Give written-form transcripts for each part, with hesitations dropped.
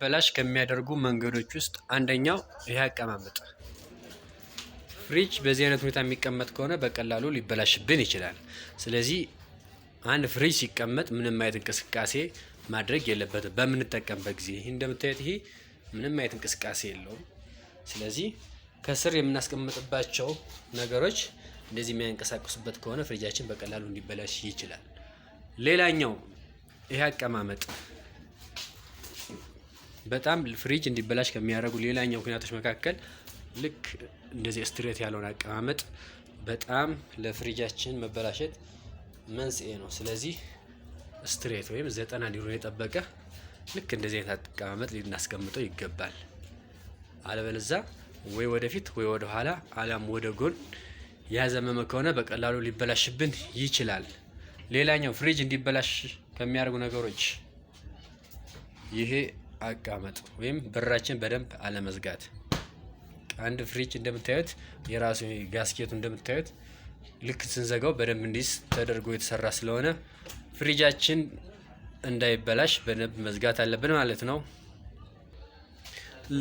እንዲበላሽ ከሚያደርጉ መንገዶች ውስጥ አንደኛው ይሄ አቀማመጥ። ፍሪጅ በዚህ አይነት ሁኔታ የሚቀመጥ ከሆነ በቀላሉ ሊበላሽብን ይችላል። ስለዚህ አንድ ፍሪጅ ሲቀመጥ ምንም አይነት እንቅስቃሴ ማድረግ የለበትም በምንጠቀምበት ጊዜ። ይሄ እንደምታዩት ይሄ ምንም አይነት እንቅስቃሴ የለውም። ስለዚህ ከስር የምናስቀምጥባቸው ነገሮች እንደዚህ የሚያንቀሳቅሱበት ከሆነ ፍሪጃችን በቀላሉ እንዲበላሽ ይችላል። ሌላኛው ይሄ አቀማመጥ በጣም ፍሪጅ እንዲበላሽ ከሚያደርጉ ሌላኛው ምክንያቶች መካከል ልክ እንደዚህ ስትሬት ያለውን አቀማመጥ በጣም ለፍሪጃችን መበላሸት መንስኤ ነው። ስለዚህ ስትሬት ወይም 90 ዲግሪ የጠበቀ ልክ እንደዚህ አይነት አቀማመጥ ልናስቀምጠው ይገባል። አለበለዚያ ወይ ወደፊት ወይ ወደ ኋላ አሊያም ወደ ጎን ያዘመመ ከሆነ በቀላሉ ሊበላሽብን ይችላል። ሌላኛው ፍሪጅ እንዲበላሽ ከሚያደርጉ ነገሮች ይሄ አቀማመጥ ወይም በራችን በደንብ አለመዝጋት። አንድ ፍሪጅ እንደምታዩት የራሱ ጋስኬቱ እንደምታዩት ልክ ስንዘጋው በደንብ እንዲስ ተደርጎ የተሰራ ስለሆነ ፍሪጃችን እንዳይበላሽ በደንብ መዝጋት አለብን ማለት ነው።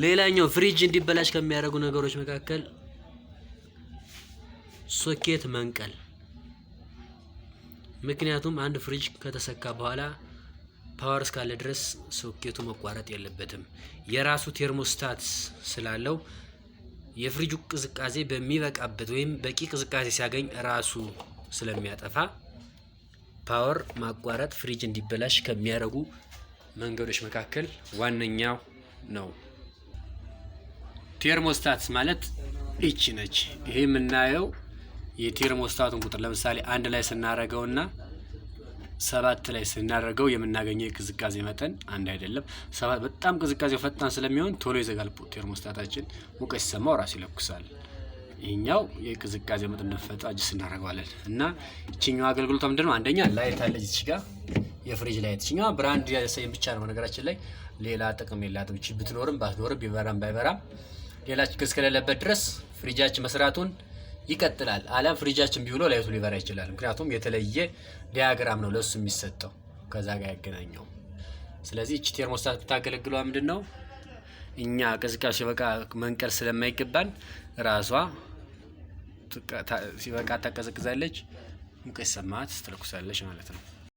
ሌላኛው ፍሪጅ እንዲበላሽ ከሚያደርጉ ነገሮች መካከል ሶኬት መንቀል። ምክንያቱም አንድ ፍሪጅ ከተሰካ በኋላ ፓወር እስካለ ድረስ ሶኬቱ መቋረጥ የለበትም። የራሱ ቴርሞስታት ስላለው የፍሪጁ ቅዝቃዜ በሚበቃበት ወይም በቂ ቅዝቃዜ ሲያገኝ ራሱ ስለሚያጠፋ ፓወር ማቋረጥ ፍሪጅ እንዲበላሽ ከሚያደርጉ መንገዶች መካከል ዋነኛው ነው። ቴርሞስታት ማለት እቺ ነች። ይሄ የምናየው የቴርሞስታቱን ቁጥር ለምሳሌ 1 ላይ ስናደርገውና 7 ላይ ስናደርገው የምናገኘው የቅዝቃዜ መጠን አንድ አይደለም። 7 በጣም ቅዝቃዜው ፈጣን ስለሚሆን ቶሎ ይዘጋል ቴርሞስታታችን፣ ሙቀት ሲሰማው ራሱ ይለኩሳል። ይሄኛው የቅዝቃዜ መጠን እንደፈጣ አጅስ እናደርገዋለን እና እቺኛው አገልግሎቷ ምንድነው? አንደኛ ላይት አለች እዚህ ጋር የፍሪጅ ላይት። እቺኛው ብራንድ ያሰየን ብቻ ነው ነገራችን ላይ ሌላ ጥቅም የላትም። እቺ ብትኖርም ባትኖርም ቢበራም ባይበራም ሌላ ችግር እስከሌለበት ድረስ ፍሪጃችን መስራቱን ይቀጥላል። አለም ፍሪጃችን ቢውሎ ላይቱ ሊበራ ይችላል። ምክንያቱም የተለየ ዲያግራም ነው ለሱ የሚሰጠው ከዛ ጋር ያገናኘው። ስለዚህ እቺ ቴርሞስታት ብታገለግለው ምንድነው እኛ ቅዝቃዜ ሲበቃ መንቀል ስለማይገባን ራሷ ሲበቃ ታቀዘቅዛለች፣ ሙቀት ሲሰማት ትለኩሳለች ማለት ነው።